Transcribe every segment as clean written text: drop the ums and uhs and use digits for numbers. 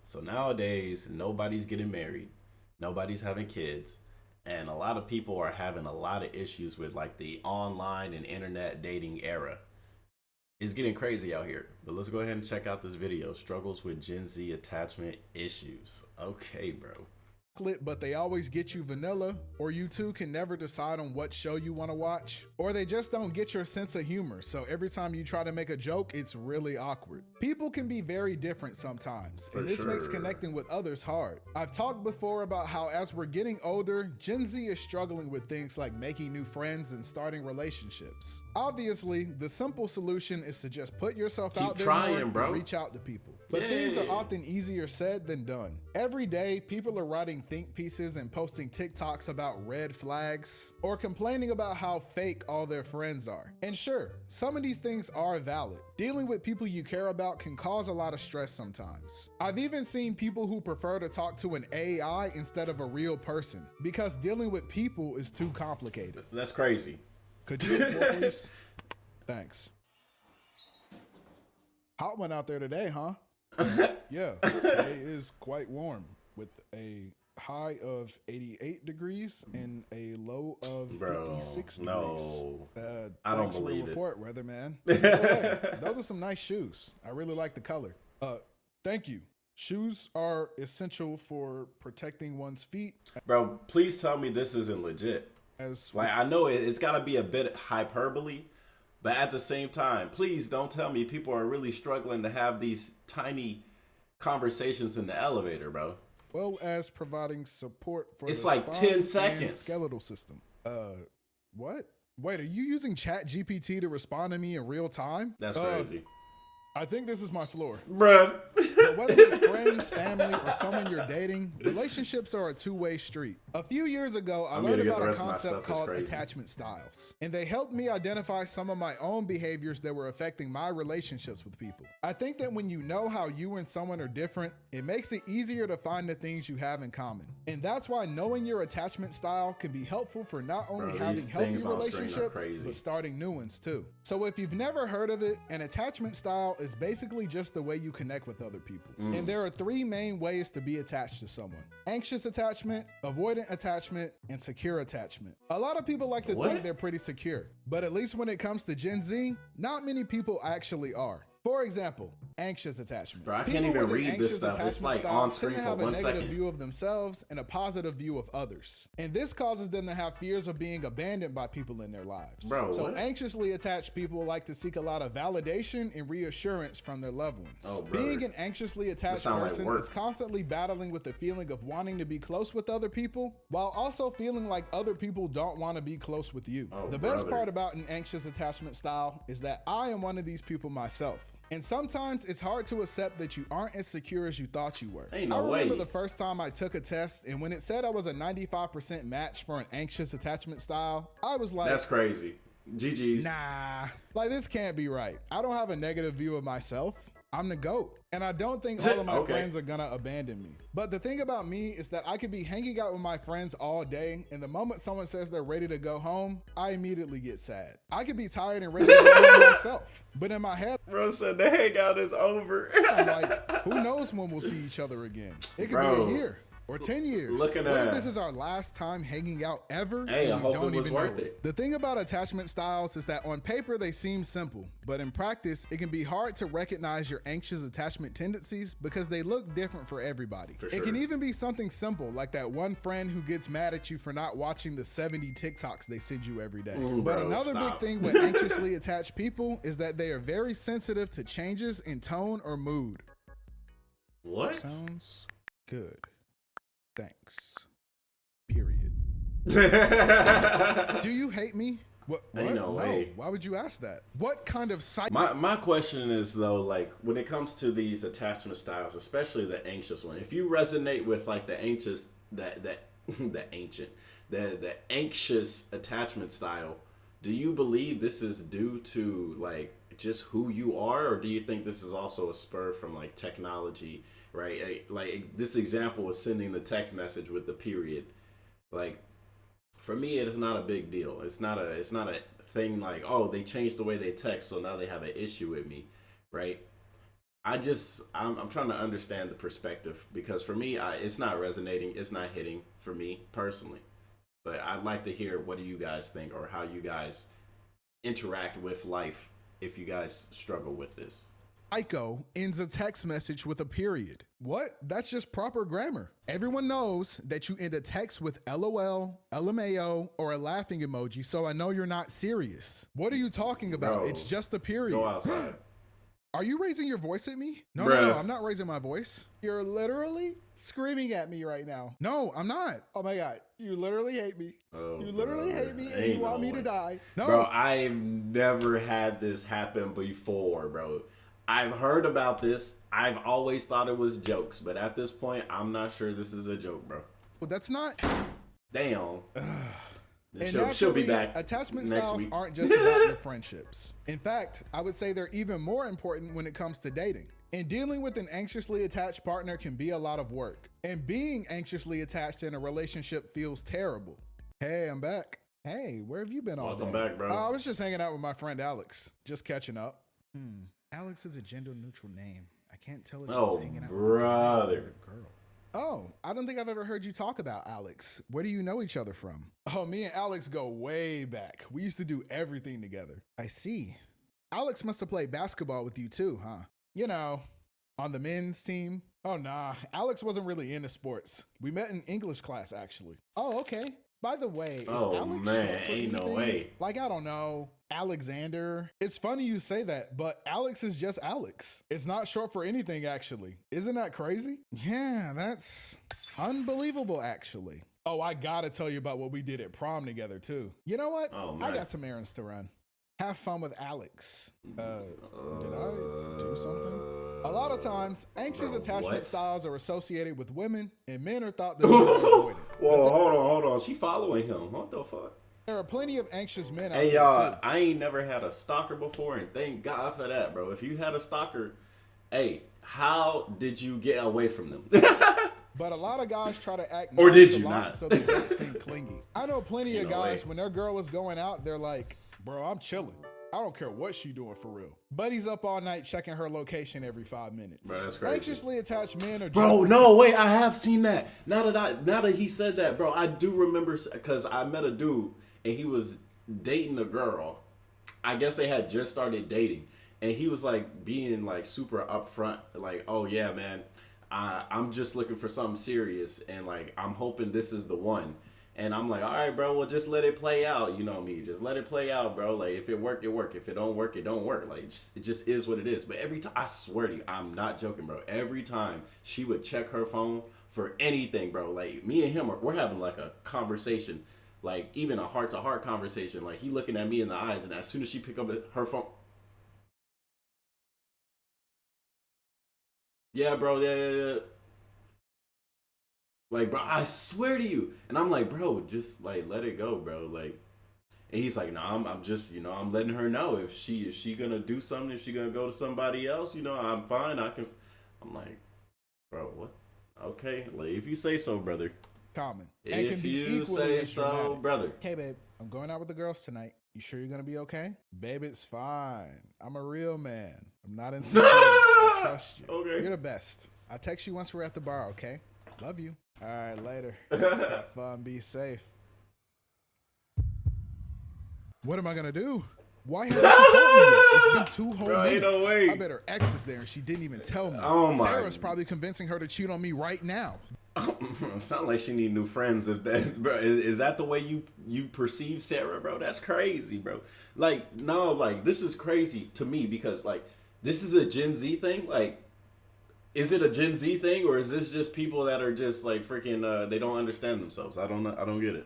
So nowadays, nobody's getting married, nobody's having kids, and a lot of people are having a lot of issues with like the online and internet dating era. It's getting crazy out here. But let's go ahead and check out this video. Struggles with Gen Z attachment issues. Okay, bro. But they always get you vanilla, or you two can never decide on what show you want to watch, or they just don't get your sense of humor, so every time you try to make a joke, it's really awkward. People can be very different sometimes, and this makes connecting with others hard. I've talked before about how as we're getting older, Gen Z is struggling with things like making new friends and starting relationships. Obviously, the simple solution is to just put yourself out there more and reach out to people. But things are often easier said than done. Every day, people are writing think pieces and posting TikToks about red flags or complaining about how fake all their friends are. And sure, some of these things are valid. Dealing with people you care about can cause a lot of stress sometimes. I've even seen people who prefer to talk to an AI instead of a real person because dealing with people is too complicated. That's crazy. Could you hit 4, please? Thanks. Hot one out there today, huh? Yeah, today is quite warm with a high of 88 degrees and a low of 56 degrees. No, I don't believe it. Report, weatherman. By the way, those are some nice shoes. I really like the color. Thank you. Shoes are essential for protecting one's feet. Bro, please tell me this isn't legit. I know it's got to be a bit hyperbole, but at the same time, please don't tell me people are really struggling to have these tiny conversations in the elevator, bro. Well as providing support for it's the like 10 seconds and skeletal system. What? Wait, are you using Chat GPT to respond to me in real time? That's crazy. I think this is my floor. Bruh. But whether it's friends, family, or someone you're dating, relationships are a two-way street. A few years ago, I learned about a concept called attachment styles, and they helped me identify some of my own behaviors that were affecting my relationships with people. I think that when you know how you and someone are different, it makes it easier to find the things you have in common. And that's why knowing your attachment style can be helpful for not only having healthy relationships, but starting new ones too. So if you've never heard of it, an attachment style is basically just the way you connect with other people. And there are 3 main ways to be attached to someone: anxious attachment, avoidant attachment, and secure attachment. A lot of people like to think they're pretty secure, but at least when it comes to Gen Z, not many people actually are. For example, anxious attachment. Bro, I can't even read this stuff. It's like on screen for 1 second. Tend to have a negative view of themselves and a positive view of others. And this causes them to have fears of being abandoned by people in their lives. So anxiously attached people like to seek a lot of validation and reassurance from their loved ones. Being an anxiously attached person is constantly battling with the feeling of wanting to be close with other people, while also feeling like other people don't want to be close with you. The best part about an anxious attachment style is that I am one of these people myself. And sometimes it's hard to accept that you aren't as secure as you thought you were. I remember the first time I took a test, and when it said I was a 95% match for an anxious attachment style, I was like, that's crazy. GG's. Nah, like this can't be right. I don't have a negative view of myself. I'm the GOAT. And I don't think all of my friends are gonna abandon me. But the thing about me is that I could be hanging out with my friends all day, and the moment someone says they're ready to go home, I immediately get sad. I could be tired and ready to go home myself. But in my head, bro said the hangout is over. I'm like, who knows when we'll see each other again? It could be a year. Or 10 years. What if this is our last time hanging out ever? Hey, I hope it was worth it. The thing about attachment styles is that on paper they seem simple, but in practice it can be hard to recognize your anxious attachment tendencies because they look different for everybody. It can even be something simple like that one friend who gets mad at you for not watching the 70 TikToks they send you every day. But another big thing with anxiously attached people is that they are very sensitive to changes in tone or mood. What? Sounds good. Thanks. Period. Do you hate me? What? Ain't no way. Why would you ask that? What kind of My question is though, like when it comes to these attachment styles, especially the anxious one, if you resonate with like the anxious, the anxious attachment style, do you believe this is due to like just who you are, or do you think this is also a spur from like technology? Right, like this example was sending the text message with the period. Like, for me, it is not a big deal. It's not a thing like, oh, they changed the way they text, so now they have an issue with me, right? I'm trying to understand the perspective because for me, it's not resonating. It's not hitting for me personally. But I'd like to hear what do you guys think or how you guys interact with life if you guys struggle with this. Psycho ends a text message with a period. What? That's just proper grammar. Everyone knows that you end a text with LOL, LMAO, or a laughing emoji, so I know you're not serious. What are you talking about? Bro, it's just a period. Go outside. Are you raising your voice at me? No, Bruh. no, I'm not raising my voice. You're literally screaming at me right now. No, I'm not. Oh my God. You literally hate me. Oh, you literally hate me and Ain't you want no me to way. die. No. Bro, I've never had this happen before, bro. I've heard about this. I've always thought it was jokes, but at this point, I'm not sure this is a joke, bro. Well, that's not. Damn. And She'll be back. Attachment next styles week. aren't just about your friendships. In fact, I would say they're even more important when it comes to dating. And dealing with an anxiously attached partner can be a lot of work. And being anxiously attached in a relationship feels terrible. Hey, I'm back. Hey, where have you been all day? Welcome back, bro. I was just hanging out with my friend Alex, just catching up. Alex is a gender neutral name. I can't tell if Oh, he's hanging out brother. with a girl. Oh, I don't think I've ever heard you talk about Alex. Where do you know each other from? Oh, me and Alex go way back. We used to do everything together. I see. Alex must have played basketball with you too, huh? You know, on the men's team. Oh, nah. Alex wasn't really into sports. We met in English class, actually. Oh, okay. By the way, is Alex man, short for ain't no anything? way. Like, I don't know, Alexander. It's funny you say that, but Alex is just Alex. It's not short for anything, actually. Isn't that crazy? Yeah, that's unbelievable, actually. Oh, I gotta tell you about what we did at prom together, too. You know what? Oh, I man. got some errands to run. Have fun with Alex. Did I do something? A lot of times, anxious attachment what? styles are associated with women, and men are thought to be avoided. Whoa, hold on. She following him. What the fuck? There are plenty of anxious men out Hey, there y'all, too. I ain't never had a stalker before, and thank God for that, bro. If you had a stalker, hey, how did you get away from them? But a lot of guys try to act Or did you nonchalant not? so they don't seem clingy. I know plenty of Ain't no guys way. when their girl is going out, they're like, bro, I'm chilling. I don't care what she doing for real. Buddy's up all night checking her location every 5 minutes. Bro, that's crazy. Anxiously attached men are Bro, just no, wait, I have seen that. Now that he said that, bro, I do remember because I met a dude and he was dating a girl. I guess they had just started dating, and he was like being like super upfront, like, "Oh yeah, man, I'm just looking for something serious, and like I'm hoping this is the one." And I'm like, "All right, bro, well just let it play out." You know me, just let it play out, bro. Like if it work, it work. If it don't work, it don't work. Like it just is what it is. But every time, I swear to you, I'm not joking, bro. Every time she would check her phone for anything, bro. Like me and him, we're having like a conversation. Like, even a heart-to-heart conversation. Like, he looking at me in the eyes, and as soon as she pick up her phone... Yeah, bro, yeah. Like, bro, I swear to you. And I'm like, bro, just, like, let it go, bro. Like, and he's like, no, I'm just, I'm letting her know if she gonna do something, if she gonna go to somebody else, I'm fine. I'm like, bro, what? Okay, like, if you say so, brother. common. And If can be you equally say as so, dramatic. brother. Hey, babe, I'm going out with the girls tonight. You sure you're going to be okay? Babe, it's fine. I'm a real man. I'm not insecure. I trust you. Okay. You're the best. I'll text you once we're at the bar, okay? Love you. All right, later. Have fun. Be safe. What am I going to do? Why haven't you called me yet? It's been 2 whole Bro, ain't minutes. no way. I bet her ex is there and she didn't even tell me. Oh, my. Sarah's probably convincing her to cheat on me right now. Sound like she need new friends. If that, bro, is that the way you perceive Sarah, bro? That's crazy, bro. Like, no, like this is crazy to me because like this is a Gen Z thing. Like, is it a Gen Z thing or is this just people that are just like freaking? They don't understand themselves. I don't know. I don't get it.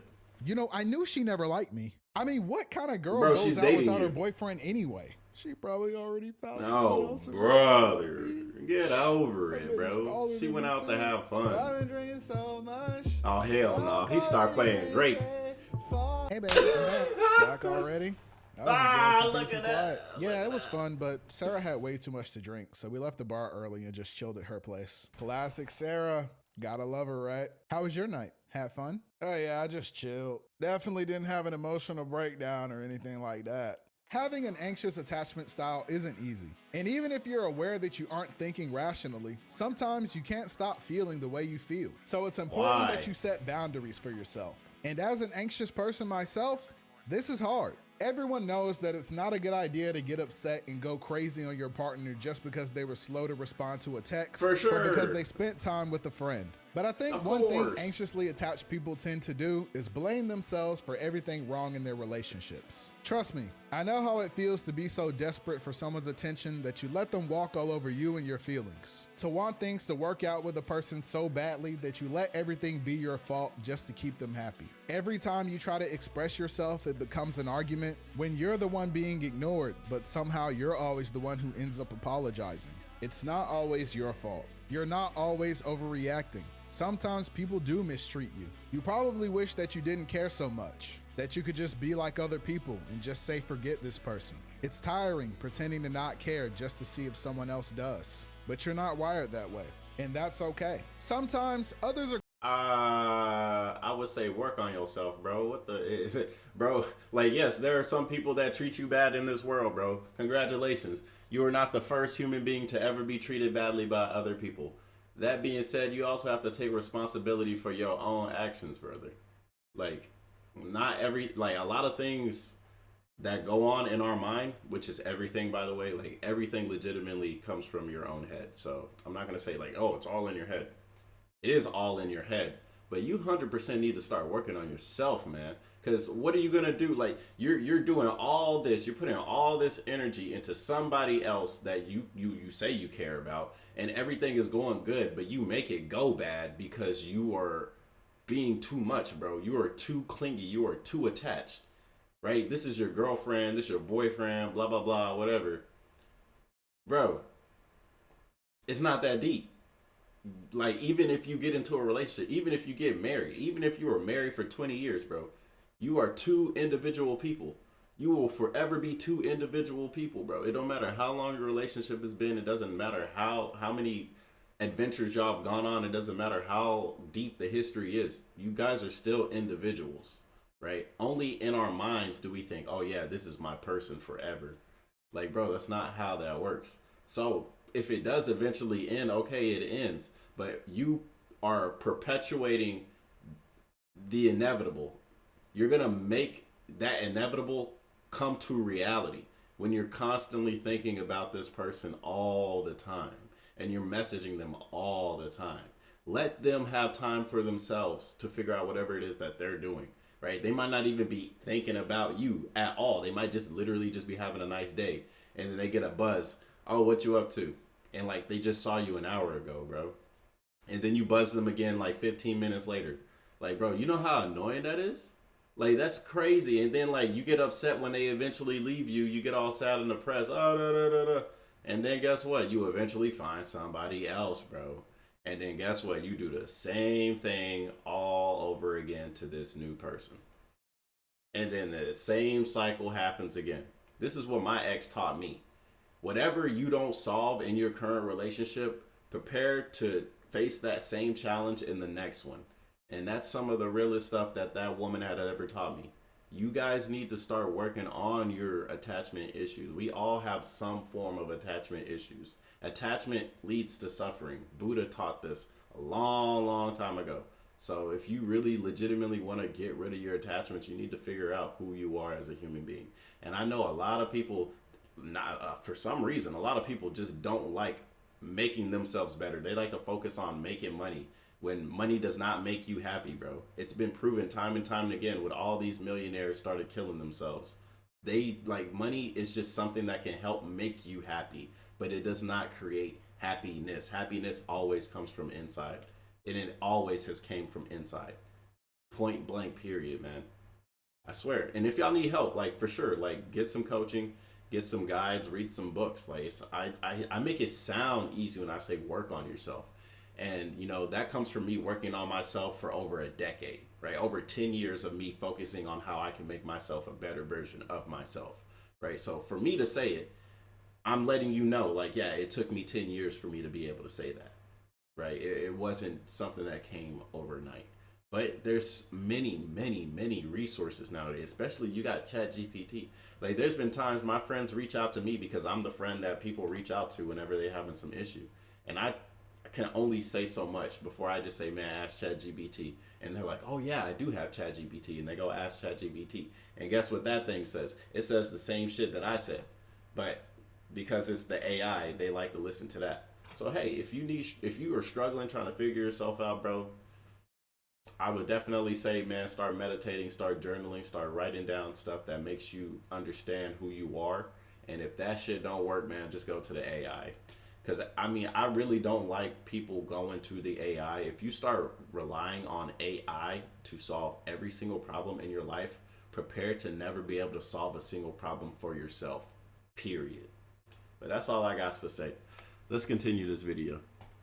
I knew she never liked me. I mean, what kind of girl Bro, goes she's out dating without her you. boyfriend anyway? She probably already found someone Oh, else. brother, get over That it, bitch bro. stalling She me went out to too. have I've fun. been drinking so much. Oh hell no! He started playing Drake. Hey, babe, I'm back already? I was enjoying some look peace at and quiet. Yeah, it was fun, but Sarah had way too much to drink, so we left the bar early and just chilled at her place. Classic Sarah. Gotta love her, right? How was your night? Had fun? Oh yeah, I just chilled. Definitely didn't have an emotional breakdown or anything like that. Having an anxious attachment style isn't easy. And even if you're aware that you aren't thinking rationally, sometimes you can't stop feeling the way you feel. So it's important that you set boundaries for yourself. And as an anxious person myself, this is hard. Everyone knows that it's not a good idea to get upset and go crazy on your partner just because they were slow to respond to a text For sure. or because they spent time with a friend. But I think one thing anxiously attached people tend to do is blame themselves for everything wrong in their relationships. Trust me, I know how it feels to be so desperate for someone's attention that you let them walk all over you and your feelings. To want things to work out with a person so badly that you let everything be your fault just to keep them happy. Every time you try to express yourself, it becomes an argument when you're the one being ignored, but somehow you're always the one who ends up apologizing. It's not always your fault. You're not always overreacting. Sometimes people do mistreat you. You probably wish that you didn't care so much, that you could just be like other people and just say forget this person. It's tiring pretending to not care just to see if someone else does, but you're not wired that way, and that's okay. Sometimes others are I would say work on yourself, bro. What the is it, bro? Like, yes, there are some people that treat you bad in this world, bro. Congratulations. You are not the first human being to ever be treated badly by other people. That being said, you also have to take responsibility for your own actions, brother. Like, like a lot of things that go on in our mind, which is everything, by the way, like everything legitimately comes from your own head. So I'm not going to say like, oh, it's all in your head. It is all in your head, but you 100% need to start working on yourself, man. Because what are you gonna do? Like you're doing all this, you're putting all this energy into somebody else that you say you care about, and everything is going good, but you make it go bad because you are being too much, bro. You are too clingy, you are too attached, right? This is your girlfriend, this is your boyfriend, blah blah blah, whatever, bro. It's not that deep. Like, even if you get into a relationship, even if you get married, even if you were married for 20 years, bro, you are two individual people. You will forever be two individual people, bro. It don't matter how long your relationship has been. It doesn't matter how many adventures y'all have gone on. It doesn't matter how deep the history is. You guys are still individuals, right? Only in our minds do we think, oh yeah, this is my person forever. Like, bro, that's not how that works. So if it does eventually end, okay, it ends. But you are perpetuating the inevitable. You're going to make that inevitable come to reality when you're constantly thinking about this person all the time and you're messaging them all the time. Let them have time for themselves to figure out whatever it is that they're doing, right? They might not even be thinking about you at all. They might just literally just be having a nice day, and then they get a buzz. Oh, what you up to? And like, they just saw you an hour ago, bro. And then you buzz them again like 15 minutes later. Like, bro, you know how annoying that is? Like, that's crazy. And then like, you get upset when they eventually leave you. You get all sad and depressed. Oh, da, da, da, da. And then guess what? You eventually find somebody else, bro. And then guess what? You do the same thing all over again to this new person. And then the same cycle happens again. This is what my ex taught me. Whatever you don't solve in your current relationship, prepare to face that same challenge in the next one. And that's some of the realest stuff that woman had ever taught me. You guys need to start working on your attachment issues. We all have some form of attachment issues. Attachment leads to suffering. Buddha taught this a long, long time ago. So if you really legitimately want to get rid of your attachments, you need to figure out who you are as a human being. And I know a lot of people, for some reason, a lot of people just don't like making themselves better. They like to focus on making money when money does not make you happy, bro. It's been proven time and time again with all these millionaires started killing themselves. They like, money is just something that can help make you happy, but it does not create happiness. Happiness always comes from inside, and it always has came from inside. Point blank, period, man. I swear. And if y'all need help, like, for sure, like, get some coaching, get some guides, read some books. Like, I make it sound easy when I say work on yourself. And, you know, that comes from me working on myself for over a decade, right? Over 10 years of me focusing on how I can make myself a better version of myself, right? So for me to say it, I'm letting you know, like, yeah, it took me 10 years for me to be able to say that, right? It wasn't something that came overnight. But there's many resources nowadays, especially you got ChatGPT. Like there's been times my friends reach out to me because I'm the friend that people reach out to whenever they're having some issue. And I can only say so much before I just say, man, ask ChatGPT. And they're like, oh yeah, I do have ChatGPT. And they go ask ChatGPT. And guess what that thing says? It says the same shit that I said. But because it's the AI, they like to listen to that. So hey, if you are struggling trying to figure yourself out, bro, I would definitely say, man, start meditating, start journaling, start writing down stuff that makes you understand who you are. And if that shit don't work, man, just go to the AI. Because, I mean, I really don't like people going to the AI. If you start relying on AI to solve every single problem in your life, prepare to never be able to solve a single problem for yourself, period. But that's all I got to say. Let's continue this video.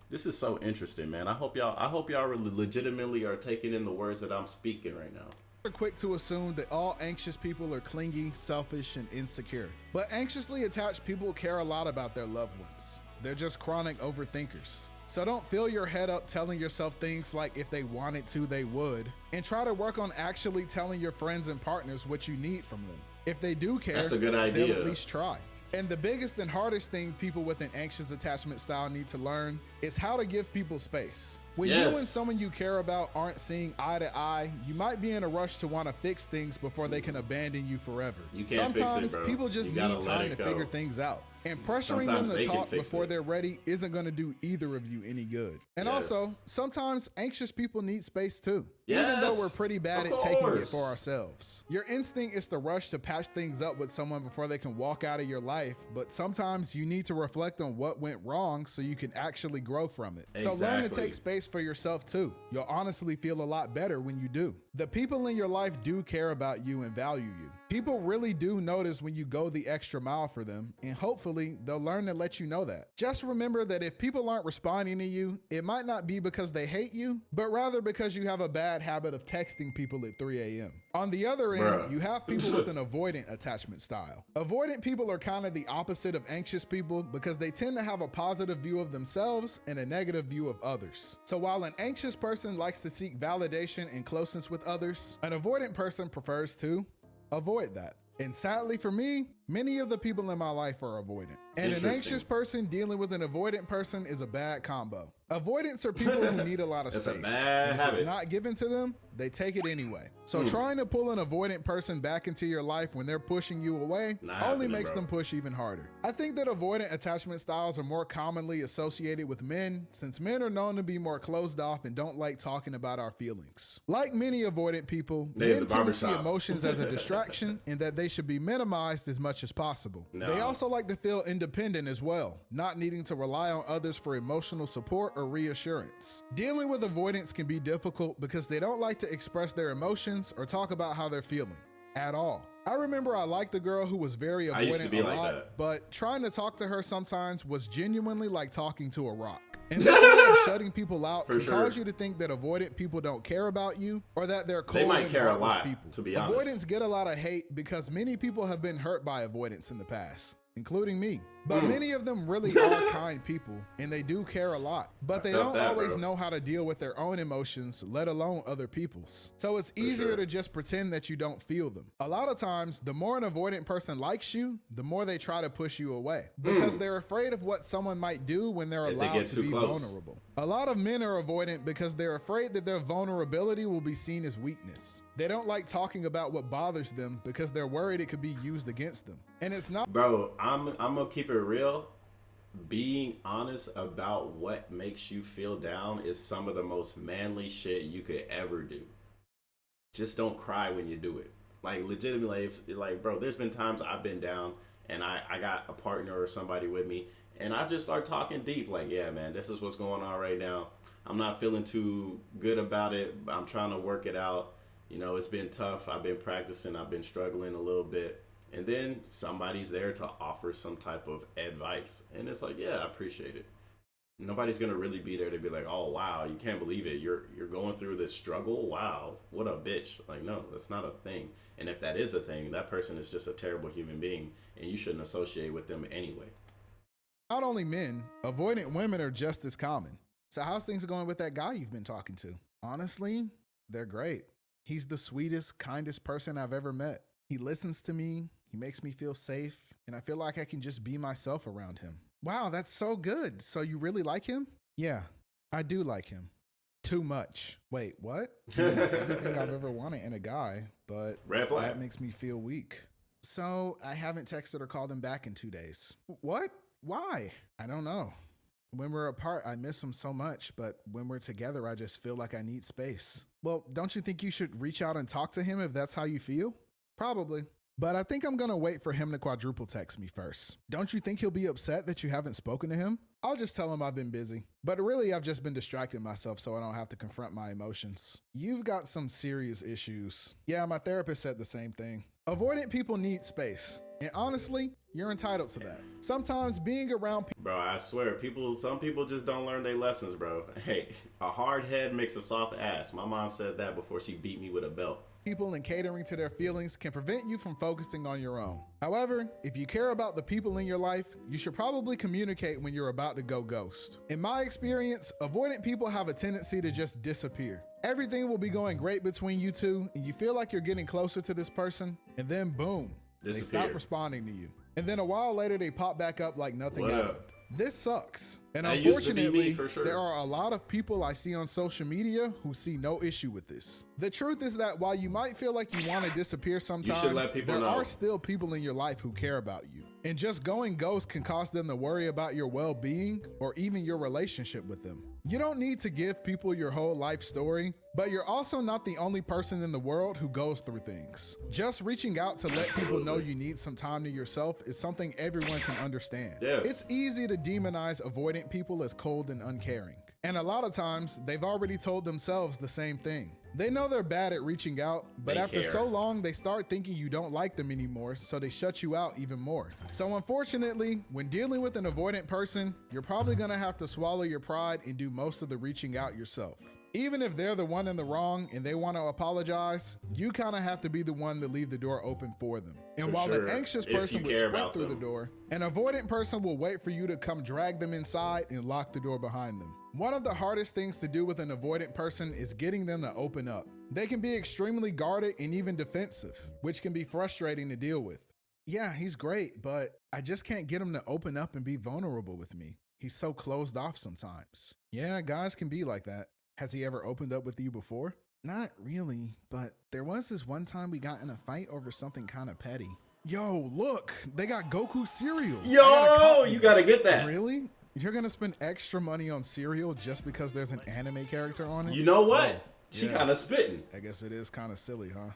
This is so interesting, man. I hope y'all really legitimately are taking in the words that I'm speaking right now. We're quick to assume that all anxious people are clingy, selfish, and insecure. But anxiously attached people care a lot about their loved ones. They're just chronic overthinkers. So don't fill your head up telling yourself things like if they wanted to, they would. And try to work on actually telling your friends and partners what you need from them. If they do care, that's a good idea. They'll at least try. And the biggest and hardest thing people with an anxious attachment style need to learn is how to give people space. When you and someone you care about aren't seeing eye to eye, you might be in a rush to want to fix things before they can abandon you forever. You can't Sometimes fix it, bro. people just need time to figure things out. And pressuring them to talk before they're ready isn't going to do either of you any good. And also, sometimes anxious people need space too. Even though we're pretty bad at taking it for ourselves. Your instinct is to rush to patch things up with someone before they can walk out of your life, but sometimes you need to reflect on what went wrong so you can actually grow from it. So learn to take space for yourself too. You'll honestly feel a lot better when you do. The people in your life do care about you and value you. People really do notice when you go the extra mile for them, and hopefully they'll learn to let you know that. Just remember that if people aren't responding to you, it might not be because they hate you, but rather because you have a bad habit of texting people at 3 a.m. On the other end, you have people with an avoidant attachment style. Avoidant people are kind of the opposite of anxious people because they tend to have a positive view of themselves and a negative view of others. So while an anxious person likes to seek validation and closeness with others, an avoidant person prefers to avoid that. And sadly for me, many of the people in my life are avoidant. And an anxious person dealing with an avoidant person is a bad combo. Avoidants are people who need a lot of space. And if it's not given to them, they take it anyway. So trying to pull an avoidant person back into your life when they're pushing you away only makes them push even harder. I think that avoidant attachment styles are more commonly associated with men, since men are known to be more closed off and don't like talking about our feelings. Like many avoidant people, men tend to see emotions as a distraction and that they should be minimized as much as possible. They also like to feel independent as well, not needing to rely on others for emotional support or reassurance. Dealing with avoidance can be difficult because they don't like to express their emotions or talk about how they're feeling at all. I remember I liked a girl who was very avoidant a lot, but trying to talk to her sometimes was genuinely like talking to a rock. And this way of shutting people out can cause you to think that avoidant people don't care about you or that they're cold and heartless people. To be honest. Avoidants get a lot of hate because many people have been hurt by avoidance in the past, including me. But many of them really are kind people and they do care a lot, but they don't always know how to deal with their own emotions, let alone other people's. So it's easier to just pretend that you don't feel them. A lot of times, the more an avoidant person likes you, the more they try to push you away because they're afraid of what someone might do when they're allowed to be vulnerable. A lot of men are avoidant because they're afraid that their vulnerability will be seen as weakness. They don't like talking about what bothers them because they're worried it could be used against them. And it's not— Bro, I'm gonna keep it real. Being honest about what makes you feel down is some of the most manly shit you could ever do. Just don't cry when you do it. Like, legitimately, like, bro, there's been times I've been down and I got a partner or somebody with me and I just start talking deep, like, yeah, man, this is what's going on right now. I'm not feeling too good about it. I'm trying to work it out. You know, it's been tough. I've been practicing. I've been struggling a little bit. And then somebody's there to offer some type of advice. And it's like, yeah, I appreciate it. Nobody's going to really be there to be like, oh, wow, you can't believe it. You're going through this struggle. Wow, what a bitch. Like, no, that's not a thing. And if that is a thing, that person is just a terrible human being. And you shouldn't associate with them anyway. Not only men, avoidant women are just as common. So how's things going with that guy you've been talking to? Honestly, they're great. He's the sweetest, kindest person I've ever met. He listens to me, he makes me feel safe, and I feel like I can just be myself around him. Wow, that's so good. So you really like him? Yeah, I do like him. Too much. Wait, what? He's everything I've ever wanted in a guy, but that makes me feel weak. So I haven't texted or called him back in 2 days. What? Why? I don't know. When we're apart, I miss him so much, but when we're together, I just feel like I need space. Well, don't you think you should reach out and talk to him if that's how you feel? Probably. But I think I'm gonna wait for him to quadruple text me first. Don't you think he'll be upset that you haven't spoken to him? I'll just tell him I've been busy. But really, I've just been distracting myself so I don't have to confront my emotions. You've got some serious issues. Yeah, my therapist said the same thing. Avoidant people need space. And honestly, you're entitled to that. Sometimes being around people... Bro, I swear, some people just don't learn their lessons, bro. Hey, a hard head makes a soft ass. My mom said that before she beat me with a belt. People and catering to their feelings can prevent you from focusing on your own. However, if you care about the people in your life, you should probably communicate when you're about to go ghost. In my experience, avoidant people have a tendency to just disappear. Everything will be going great between you two, and you feel like you're getting closer to this person, and then boom, they stop responding to you. And then a while later, they pop back up like nothing happened. This sucks. And that unfortunately, for sure. There are a lot of people I see on social media who see no issue with this. The truth is that while you might feel like you want to disappear sometimes, there are still people in your life who care about you. And just going ghost can cause them to worry about your well-being or even your relationship with them. You don't need to give people your whole life story, but you're also not the only person in the world who goes through things. Just reaching out to let people know you need some time to yourself is something everyone can understand. Yes. It's easy to demonize avoidant people as cold and uncaring. And a lot of times, they've already told themselves the same thing. They know they're bad at reaching out, but after so long, they start thinking you don't like them anymore, so they shut you out even more. So unfortunately, when dealing with an avoidant person, you're probably gonna have to swallow your pride and do most of the reaching out yourself. Even if they're the one in the wrong and they want to apologize, you kind of have to be the one to leave the door open for them. And while an anxious person would sprint through the door, an avoidant person will wait for you to come drag them inside and lock the door behind them. One of the hardest things to do with an avoidant person is getting them to open up. They can be extremely guarded and even defensive, which can be frustrating to deal with. Yeah, he's great, but I just can't get him to open up and be vulnerable with me. He's so closed off sometimes. Yeah, guys can be like that. Has he ever opened up with you before? Not really, but there was this one time we got in a fight over something kind of petty. Yo, look, they got Goku cereal. Yo, you gotta get that. Really? You're gonna spend extra money on cereal just because there's an anime character on it? You know what? She kind of spitting. I guess it is kind of silly, huh?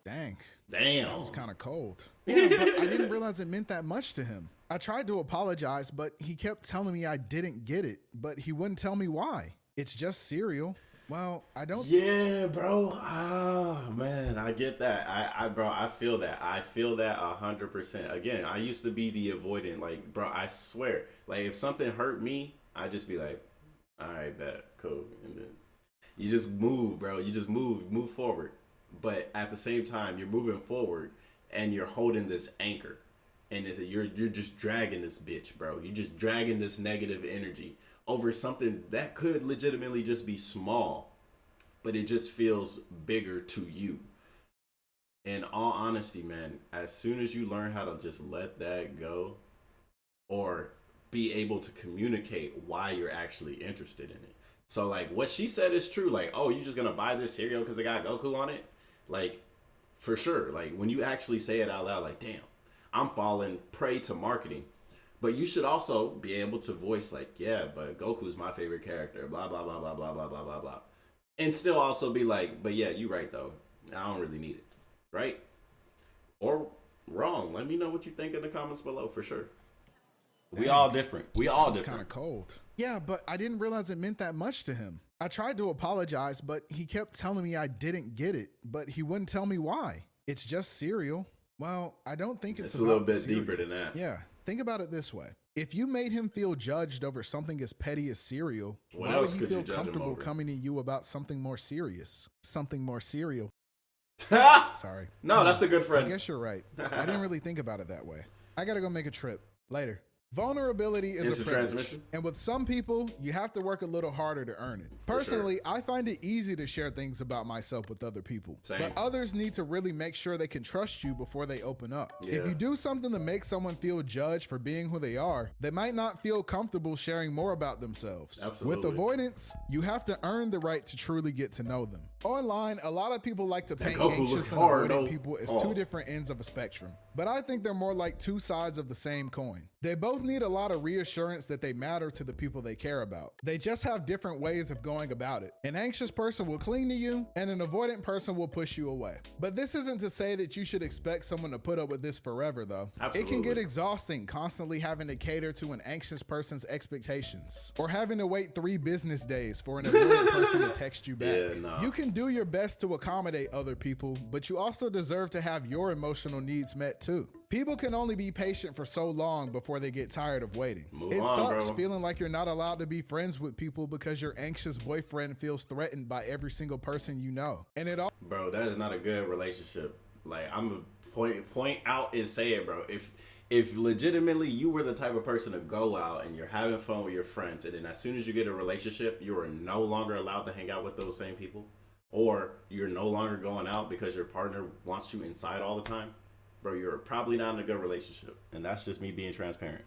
Dang. That was kind of cold. Yeah, but I didn't realize it meant that much to him. I tried to apologize, but he kept telling me I didn't get it, but he wouldn't tell me why. It's just cereal. Well, I don't. Yeah, bro. Oh man, I get that. I feel that. I feel that 100%. Again, I used to be the avoidant. Like, bro, I swear. Like, if something hurt me, I just be like, all right, bet, cool, and then you just move, bro. You just move forward. But at the same time, you're moving forward and you're holding this anchor, and you're just dragging this bitch, bro. You're just dragging this negative energy over something that could legitimately just be small, but it just feels bigger to you. In all honesty, man, as soon as you learn how to just let that go or be able to communicate why you're actually interested in it. So like what she said is true. Like, oh, you just gonna buy this cereal because it got Goku on it? Like, for sure. Like when you actually say it out loud, like, damn, I'm falling prey to marketing. But you should also be able to voice like, yeah, but Goku's my favorite character, blah, blah, blah, blah, blah, blah, blah, blah, blah. And still also be like, but yeah, you're right, though. I don't really need it. Right? Or wrong. Let me know what you think in the comments below for sure. We all different. We all different. It's kind of cold. Yeah, but I didn't realize it meant that much to him. I tried to apologize, but he kept telling me I didn't get it, but he wouldn't tell me why. It's just cereal. Well, I don't think it's a little bit deeper than that. Yeah. Think about it this way. If you made him feel judged over something as petty as cereal, why would he feel comfortable coming to you about something more serious? Something more cereal. Sorry. No, that's a good friend. I guess you're right. I didn't really think about it that way. I gotta go make a trip. Later. Vulnerability is Instant a privilege, transmission. and with some people, you have to work a little harder to earn it. Personally, I find it easy to share things about myself with other people, but others need to really make sure they can trust you before they open up. If you do something to make someone feel judged for being who they are, they might not feel comfortable sharing more about themselves. Absolutely. With avoidance, you have to earn the right to truly get to know them. Online, a lot of people like to paint anxious and avoidant people as two different ends of a spectrum, but I think they're more like two sides of the same coin. They both need a lot of reassurance that they matter to the people they care about. They just have different ways of going about it. An anxious person will cling to you, and an avoidant person will push you away. But this isn't to say that you should expect someone to put up with this forever, though. Absolutely. It can get exhausting constantly having to cater to an anxious person's expectations, or having to wait 3 business days for an avoidant person to text you back. You can do your best to accommodate other people, but you also deserve to have your emotional needs met too. People can only be patient for so long before they get tired of waiting. It sucks feeling like you're not allowed to be friends with people because your anxious boyfriend feels threatened by every single person you know. And it all Bro, that is not a good relationship. Like, I'm gonna point out and say it, bro. If legitimately you were the type of person to go out and you're having fun with your friends, and then as soon as you get a relationship, you are no longer allowed to hang out with those same people, or you're no longer going out because your partner wants you inside all the time, bro, you're probably not in a good relationship. And that's just me being transparent.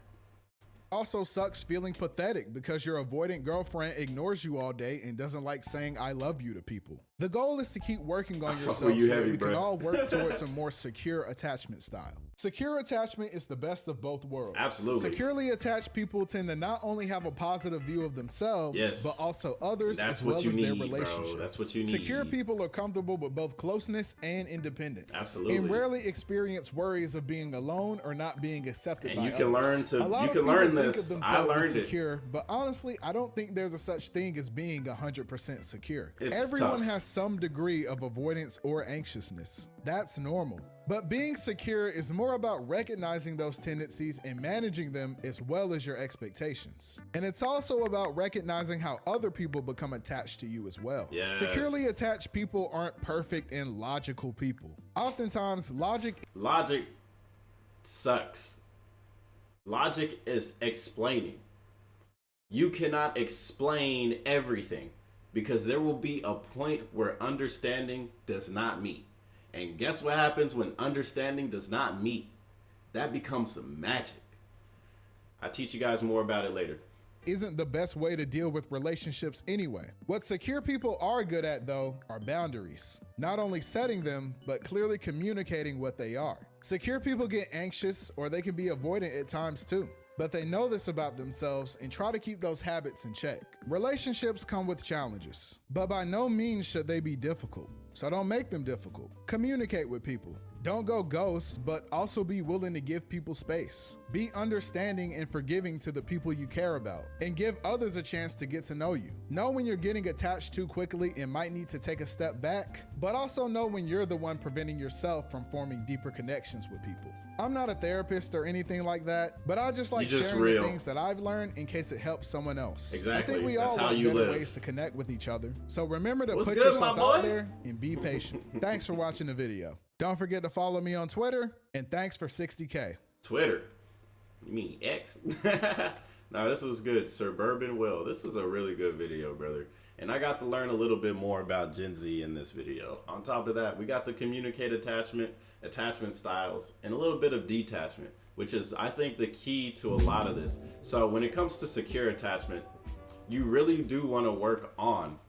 also sucks feeling pathetic because your avoidant girlfriend ignores you all day and doesn't like saying I love you to people. The goal is to keep working on yourself so that we can all work towards a more secure attachment style. Secure attachment is the best of both worlds. Absolutely. Securely attached people tend to not only have a positive view of themselves, but also others as well as their relationships. Bro. That's what you need. Secure people are comfortable with both closeness and independence. Absolutely. And rarely experience worries of being alone or not being accepted by others. You can learn to, you can learn this. Think of I themselves learned as secure, it. But honestly, I don't think there's a such thing as being 100% secure. It's Everyone tough. has some degree of avoidance or anxiousness. That's normal. But being secure is more about recognizing those tendencies and managing them as well as your expectations. And it's also about recognizing how other people become attached to you as well. Yes. Securely attached people aren't perfect and logical people. Oftentimes, logic sucks. Logic is explaining. You cannot explain everything because there will be a point where understanding does not meet. And guess what happens when understanding does not meet? That becomes some magic. I'll teach you guys more about it later. Isn't the best way to deal with relationships anyway. What secure people are good at, though, are boundaries. Not only setting them, but clearly communicating what they are. Secure people get anxious, or they can be avoidant at times too. But they know this about themselves and try to keep those habits in check. Relationships come with challenges, but by no means should they be difficult. So don't make them difficult. Communicate with people. Don't go ghost, but also be willing to give people space. Be understanding and forgiving to the people you care about, and give others a chance to get to know you. Know when you're getting attached too quickly and might need to take a step back, but also know when you're the one preventing yourself from forming deeper connections with people. I'm not a therapist or anything like that, but I just like sharing the things that I've learned in case it helps someone else. Exactly. I think we all like better ways to connect with each other. So remember to put yourself out there and be patient. Thanks for watching the video. Don't forget to follow me on Twitter, and thanks for 60K. Twitter? You mean X? Now this was good. Suburbanwill. This was a really good video, brother. And I got to learn a little bit more about Gen Z in this video. On top of that, we got to communicate attachment styles, and a little bit of detachment, which is, I think, the key to a lot of this. So when it comes to secure attachment, you really do want to work on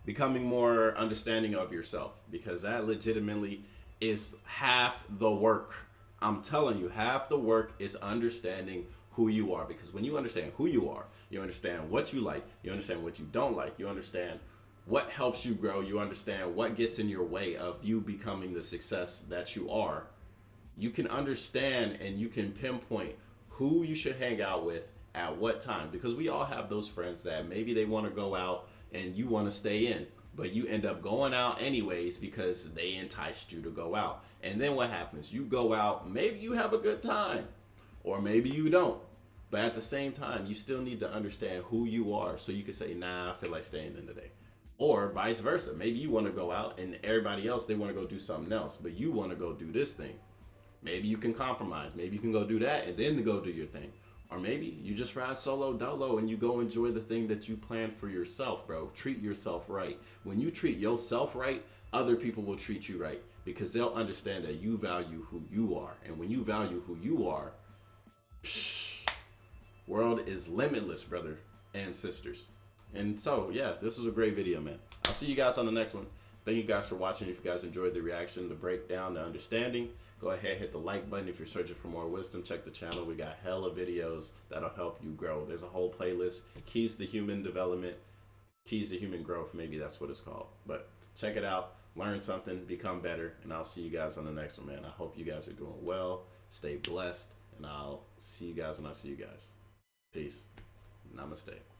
becoming more understanding of yourself, because that legitimately is half the work. I'm telling you, half the work is understanding who you are, because when you understand who you are, you understand what you like, you understand what you don't like, you understand what helps you grow, you understand what gets in your way of you becoming the success that you are. You can understand and you can pinpoint who you should hang out with at what time, because we all have those friends that maybe they want to go out and you want to stay in, but you end up going out anyways because they enticed you to go out. And then what happens? You go out, maybe you have a good time, or maybe you don't. But at the same time, you still need to understand who you are so you can say, nah, I feel like staying in today. Or vice versa. Maybe you want to go out and everybody else, they want to go do something else, but you want to go do this thing. Maybe you can compromise. Maybe you can go do that and then go do your thing. Or maybe you just ride solo dolo and you go enjoy the thing that you plan for yourself, bro. Treat yourself right. When you treat yourself right, other people will treat you right because they'll understand that you value who you are. And when you value who you are, world is limitless, brother and sisters. And so, yeah, this was a great video, man. I'll see you guys on the next one. Thank you guys for watching. If you guys enjoyed the reaction, the breakdown, the understanding, go ahead, hit the like button. If you're searching for more wisdom, check the channel. We got hella videos that'll help you grow. There's a whole playlist, Keys to Human Development, Keys to Human Growth, maybe that's what it's called. But check it out, learn something, become better, and I'll see you guys on the next one, man. I hope you guys are doing well. Stay blessed, and I'll see you guys when I see you guys. Peace. Namaste.